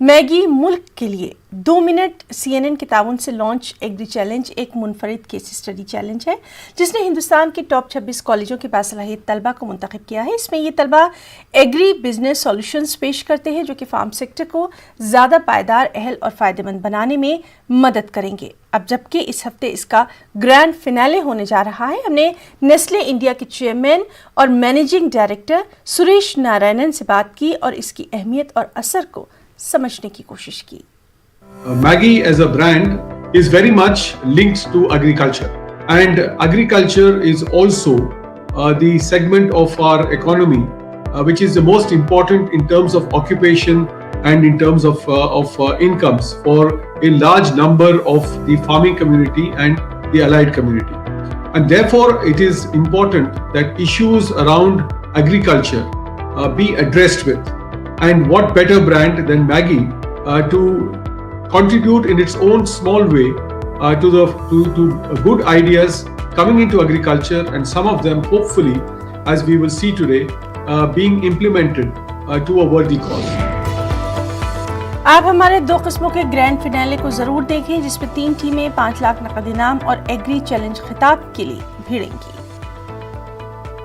Maggi मुल्क के लिए 2 मिनट CNN के ताउन से लॉन्च एग्री चैलेंज एक मुनफरिद केस स्टडी चैलेंज है जिसने हिंदुस्तान के टॉप 26 कॉलेजों के बासलाहियत तलबा को मुंतखब किया है। इसमें ये तलबा एग्री बिजनेस सॉल्यूशंस पेश करते हैं जो कि फार्म सेक्टर को ज़्यादा पायदार, अहल और फ़ायदेमंद बनाने में मदद करेंगे। अब जबकि इस हफ्ते इसका ग्रैंड फिनाले होने जा रहा है, हमने नेस्ले इंडिया के चेयरमैन और मैनेजिंग डायरेक्टर सुरेश नारायणन से बात की और इसकी अहमियत और असर को समझने की कोशिश की। Maggi as a brand is very much linked to agriculture, and agriculture is also the segment of our economy which is the most important in terms of occupation and in terms of incomes for a large number of the farming community and the allied community. And therefore it is important that issues around agriculture be addressed with. And what better brand than Maggi to contribute in its own small way to good ideas coming into agriculture, and some of them hopefully, as we will see today, being implemented to a worthy cause. आप हमारे 2 किस्मों के grand finale को जरूर देखें जिसमें 3 टीमें 5 लाख नकद इनाम और एग्री चैलेंज खिताब के लिए भिड़ेंगी।